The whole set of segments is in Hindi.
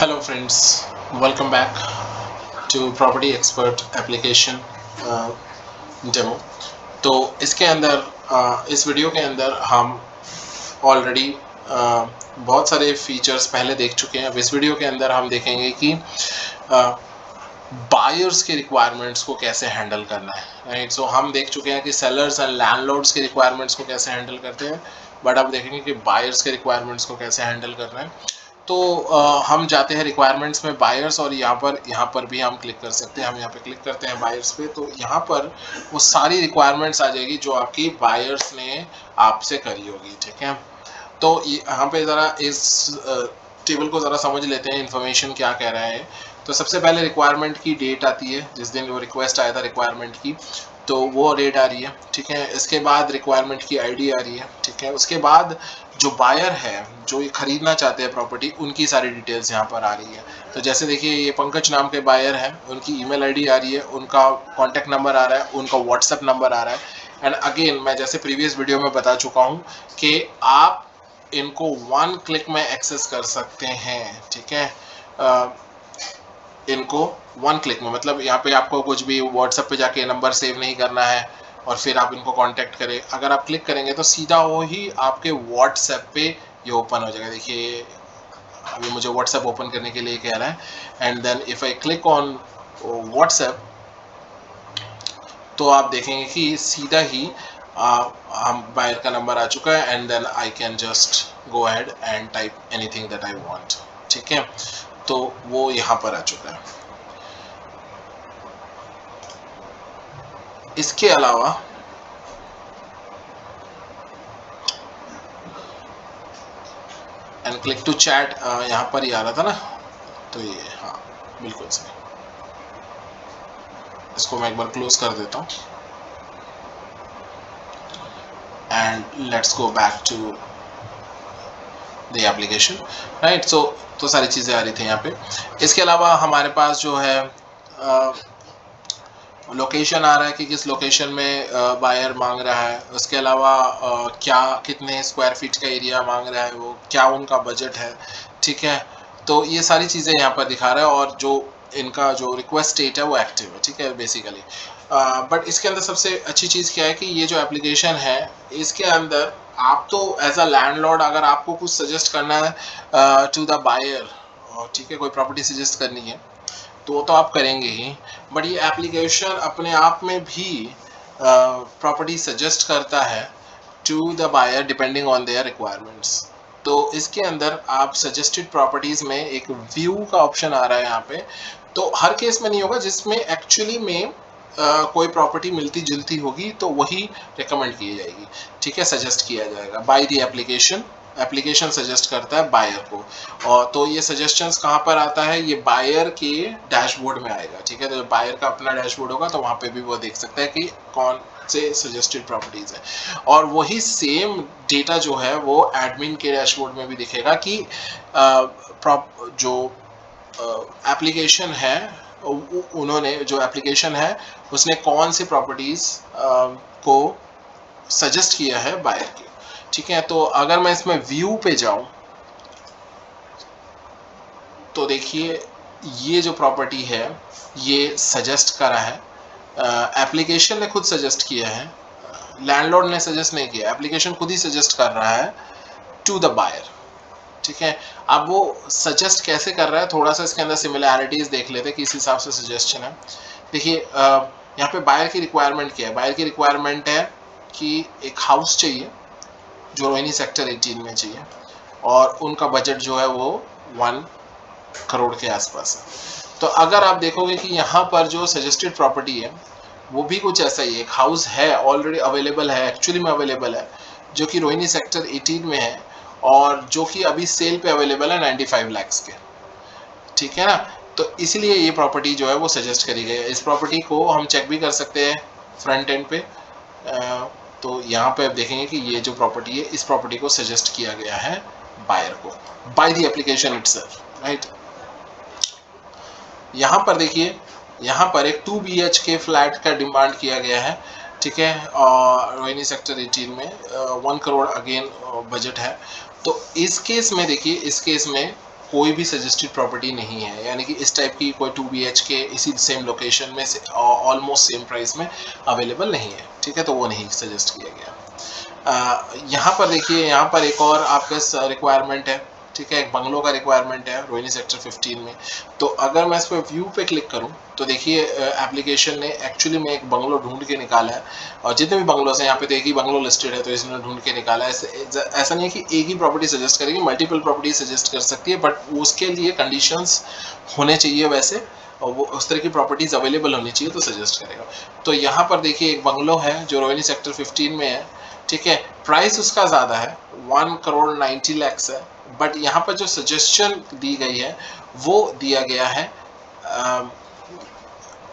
Hello friends, welcome back to property expert application demo. तो इसके अंदर इस वीडियो के अंदर हम ऑलरेडी बहुत सारे फीचर्स पहले देख चुके हैं। अब इस वीडियो के अंदर हम देखेंगे कि बायर्स के रिक्वायरमेंट्स को कैसे हैंडल करना है, राइट। सो हम देख चुके हैं कि सेलर्स एंड लैंडलॉर्ड्स के रिक्वायरमेंट्स को कैसे हैंडल करते हैं, बट अब देखेंगे कि बायर्स के रिक्वायरमेंट्स को कैसे हैंडल करना है। तो हम जाते हैं रिक्वायरमेंट्स में बायर्स, और यहाँ पर भी हम क्लिक कर सकते हैं। हम यहाँ पे क्लिक करते हैं बायर्स पे, तो यहाँ पर वो सारी रिक्वायरमेंट्स आ जाएगी जो आपकी बायर्स ने आपसे करी होगी, ठीक है। तो यहाँ पे ज़रा इस टेबल को ज़रा समझ लेते हैं, इन्फॉर्मेशन क्या कह रहा है। तो सबसे पहले रिक्वायरमेंट की डेट आती है, जिस दिन वो रिक्वेस्ट आया था रिक्वायरमेंट की, तो वो डेट आ रही है, ठीक है। इसके बाद रिक्वायरमेंट की आईडी आ रही है, ठीक है। उसके बाद जो बायर है, जो ये खरीदना चाहते हैं प्रॉपर्टी, उनकी सारी डिटेल्स यहाँ पर आ रही है। तो जैसे देखिए, ये पंकज नाम के बायर हैं, उनकी ईमेल आईडी आ रही है, उनका कॉन्टैक्ट नंबर आ रहा है, उनका व्हाट्सएप नंबर आ रहा है। एंड अगेन, मैं जैसे प्रीवियस वीडियो में बता चुका हूँ कि आप इनको वन क्लिक में एक्सेस कर सकते हैं, ठीक है। इनको वन क्लिक में, मतलब यहाँ पे आपको कुछ भी व्हाट्सएप पे जाके नंबर सेव नहीं करना है और फिर आप इनको कांटेक्ट करें। अगर आप क्लिक करेंगे तो सीधा वो ही आपके व्हाट्सएप पे ये ओपन हो जाएगा। देखिए, अभी मुझे व्हाट्सएप ओपन करने के लिए कह रहा है। And then if I click on WhatsApp, तो आप देखेंगे कि सीधा ही हम बायर का नंबर आ चुका है। And then I can just go ahead and type anything that I want, ठीक है। तो वो यहाँ पर आ चुका है। इसके अलावा एंड क्लिक टू चैट, यहाँ पर ही आ रहा था ना, तो ये हाँ बिल्कुल सही। इसको मैं एक बार क्लोज कर देता हूँ and let's go back to the application, right. So तो सारी चीज़ें आ रही थी यहाँ पे। इसके अलावा हमारे पास जो है लोकेशन आ रहा है कि किस लोकेशन में बायर मांग रहा है। उसके अलावा क्या कितने स्क्वायर फीट का एरिया मांग रहा है, वो क्या उनका बजट है, ठीक है। तो ये सारी चीज़ें यहाँ पर दिखा रहा है, और जो इनका जो रिक्वेस्ट स्टेट है वो एक्टिव है, ठीक है, बेसिकली। बट इसके अंदर सबसे अच्छी चीज़ क्या है कि ये जो एप्लीकेशन है, इसके अंदर आप तो एज अ लैंडलॉर्ड, अगर आपको कुछ सजेस्ट करना है टू द बायर, ठीक है, कोई प्रॉपर्टी सजेस्ट करनी है, तो आप करेंगे ही। बट ये एप्लीकेशन अपने आप में भी प्रॉपर्टी सजेस्ट करता है to the buyer depending on their requirements. तो इसके अंदर आप सजेस्टेड प्रॉपर्टीज़ में एक व्यू का ऑप्शन आ रहा है यहाँ पे। तो हर केस में नहीं होगा, जिसमें एक्चुअली में कोई प्रॉपर्टी मिलती जुलती होगी तो वही रिकमेंड की जाएगी, ठीक है, सजेस्ट किया जाएगा by the application. Application suggest करता है बायर को। और तो ये सजेशंस कहाँ पर आता है, ये बायर के डैशबोर्ड में आएगा, ठीक है। तो बायर का अपना डैशबोर्ड होगा, तो वहाँ पे भी वो देख सकता है कि कौन से सजेस्टेड प्रॉपर्टीज़ है। और वही सेम डेटा जो है वो एडमिन के डैशबोर्ड में भी दिखेगा कि जो एप्लीकेशन है, उन्होंने जो एप्लीकेशन है उसने कौन सी प्रॉपर्टीज़ को सजेस्ट किया है बायर के, ठीक है। तो अगर मैं इसमें व्यू पे जाऊं, तो देखिए ये जो प्रॉपर्टी है ये सजेस्ट करा है, एप्लीकेशन ने खुद सजेस्ट किया है, लैंडलॉर्ड ने सजेस्ट नहीं किया, एप्लीकेशन खुद ही सजेस्ट कर रहा है टू द बायर, ठीक है। अब वो सजेस्ट कैसे कर रहा है, थोड़ा सा इसके अंदर सिमिलैरिटीज देख लेते हैं किस हिसाब से सजेशन है। देखिए, यहाँ पे बायर की रिक्वायरमेंट क्या है। बायर की रिक्वायरमेंट है कि एक हाउस चाहिए जो रोहिणी सेक्टर 18 में चाहिए, और उनका बजट जो है वो 1 करोड़ के आसपास है। तो अगर आप देखोगे कि यहाँ पर जो सजेस्टेड प्रॉपर्टी है वो भी कुछ ऐसा ही है। एक हाउस है, ऑलरेडी अवेलेबल है, एक्चुअली में अवेलेबल है, जो कि रोहिणी सेक्टर 18 में है, और जो कि अभी सेल पे अवेलेबल है 95 लाख के, ठीक है ना। तो इसलिए ये प्रॉपर्टी जो है वो सजेस्ट करी गई है। इस प्रॉपर्टी को हम चेक भी कर सकते हैं फ्रंट एंड पे। तो यहाँ पे आप देखेंगे कि ये जो प्रॉपर्टी है, इस प्रॉपर्टी को सजेस्ट किया गया है बायर को by the application itself, right. यहाँ पर देखिए, यहाँ पर एक 2 BHK फ्लैट का डिमांड किया गया है, ठीक है, और रोहिणी सेक्टर 18 में 1 करोड़ अगेन बजट है। तो इस केस में देखिए, इस केस में कोई भी सजेस्टेड प्रॉपर्टी नहीं है, यानी कि इस टाइप की कोई 2 BHK इसी सेम लोकेशन में से ऑलमोस्ट सेम प्राइस में अवेलेबल नहीं है, ठीक है, तो वो नहीं सजेस्ट किया गया। यहाँ पर देखिए, यहाँ पर एक और आपका रिक्वायरमेंट है, ठीक है, एक बंगलो का रिक्वायरमेंट है रोहिणी सेक्टर 15 में। तो अगर मैं इस पर व्यू पे क्लिक करूँ तो देखिए एप्लीकेशन ने एक्चुअली में एक बंगलो ढूंढ के निकाला है, और जितने भी बंगलोस हैं यहाँ पे तो एक ही बंगलो लिस्टेड है, तो इसने ढूंढ के निकाला है। ऐसा नहीं है कि एक ही प्रॉपर्टी सजेस्ट करेगी, मल्टीपल प्रॉपर्टी सजेस्ट कर सकती है, बट उसके लिए कंडीशंस होने चाहिए वैसे, और वो उस तरह की प्रॉपर्टीज अवेलेबल होनी चाहिए तो सजेस्ट करेगा। तो यहाँ पर देखिए एक बंगलो है जो रोहिणी सेक्टर 15 में है, ठीक है, प्राइस उसका ज़्यादा है, 1 करोड़ 90 लाख है, बट यहाँ पर जो सजेशन दी गई है वो दिया गया है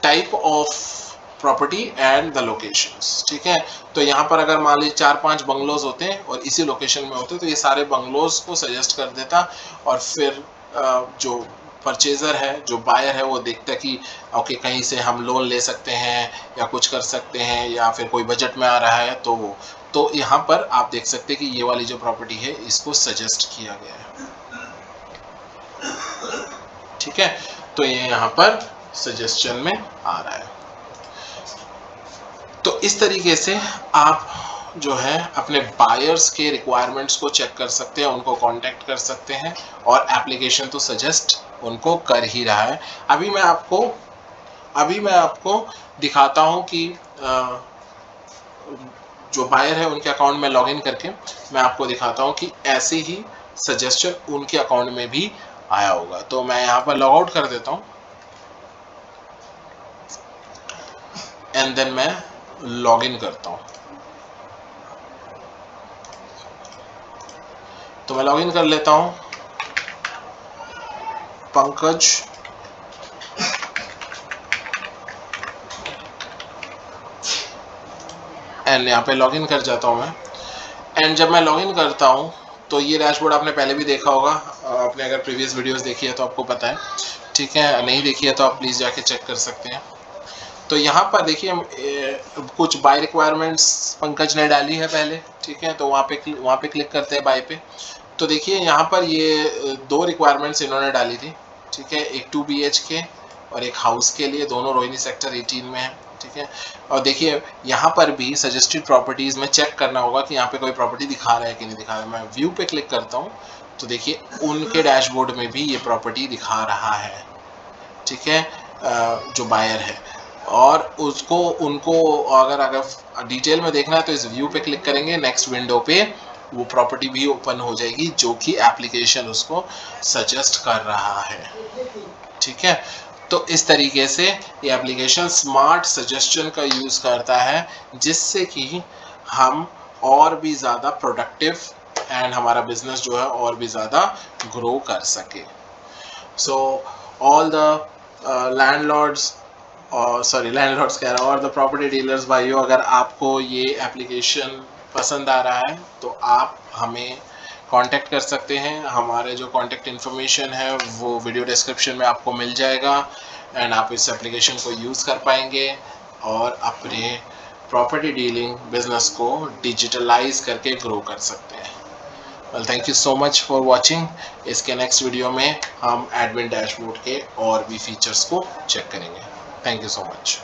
type of property and the locations, ठीक है। तो यहाँ पर अगर मान लीजिए 4-5 बंगलोज होते हैं और इसी लोकेशन में होते तो ये सारे बंगलोज को सजेस्ट कर देता, और फिर जो परचेजर है, जो बायर है, वो देखता कि ओके कहीं से हम लोन ले सकते हैं या कुछ कर सकते हैं, या फिर कोई बजट में आ रहा है तो वो, तो यहाँ पर आप देख सकते हैं कि ये वाली जो प्रॉपर्टी है इसको सजेस्ट किया गया है, ठीक है। तो ये यहाँ पर सजेशन में आ रहा है। तो इस तरीके से आप जो है अपने बायर्स के रिक्वायरमेंट्स को चेक कर सकते हैं, उनको कांटेक्ट कर सकते हैं, और एप्लीकेशन तो सजेस्ट उनको कर ही रहा है। अभी मैं आपको दिखाता हूं कि जो बायर है उनके अकाउंट में लॉगिन करके मैं आपको दिखाता हूं कि ऐसे ही सजेशन उनके अकाउंट में भी आया होगा। तो मैं यहाँ पर लॉग आउट कर देता हूँ एंड देन मैं लॉग इन करता हूँ। तो मैं लॉग इन कर लेता हूँ, पंकज, एंड यहाँ पे लॉग इन कर जाता हूँ मैं। एंड जब मैं लॉग इन करता हूँ तो ये डैशबोर्ड आपने पहले भी देखा होगा, आपने अगर प्रीवियस वीडियोस देखी है तो आपको पता है, ठीक है, नहीं देखी है तो आप प्लीज़ जाके चेक कर सकते हैं। तो यहाँ पर देखिए कुछ बाय रिक्वायरमेंट्स पंकज ने डाली है पहले, ठीक है, तो वहाँ पे क्लिक करते हैं बाय पे। तो देखिए यहाँ पर ये 2 रिक्वायरमेंट्स इन्होंने डाली थी, ठीक है, एक 2 BHK और एक हाउस के लिए, दोनों रोहिणी सेक्टर 18 में है, ठीक है। और देखिए यहाँ पर भी सजेस्टेड प्रॉपर्टीज़ में चेक करना होगा कि यहाँ पे कोई प्रॉपर्टी दिखा रहा है कि नहीं दिखा रहा है। मैं व्यू पे क्लिक करता हूँ तो देखिए उनके डैशबोर्ड में भी ये प्रॉपर्टी दिखा रहा है, ठीक है, जो बायर है। और उनको अगर डिटेल में देखना है तो इस व्यू पे क्लिक करेंगे, नेक्स्ट विंडो पे वो प्रॉपर्टी भी ओपन हो जाएगी जो कि एप्लीकेशन उसको सजेस्ट कर रहा है, ठीक है। तो इस तरीके से ये एप्लीकेशन स्मार्ट सजेशन का यूज़ करता है, जिससे कि हम और भी ज़्यादा प्रोडक्टिव एंड हमारा बिजनेस जो है और भी ज़्यादा ग्रो कर सके। So all the landlords, landlords कह रहा हूँ, और द प्रॉपर्टी डीलर्स भाइयों, अगर आपको ये एप्लीकेशन पसंद आ रहा है तो आप हमें कांटेक्ट कर सकते हैं। हमारे जो कांटेक्ट इन्फॉर्मेशन है वो वीडियो डिस्क्रिप्शन में आपको मिल जाएगा, एंड आप इस एप्लीकेशन को यूज़ कर पाएंगे और अपने प्रॉपर्टी डीलिंग बिजनेस को डिजिटलाइज करके ग्रो कर सकते हैं। Well, thank you so much for watching. इसके नेक्स्ट वीडियो में हम एडमिन डैशबोर्ड के और भी फीचर्स को चेक करेंगे। Thank you so much.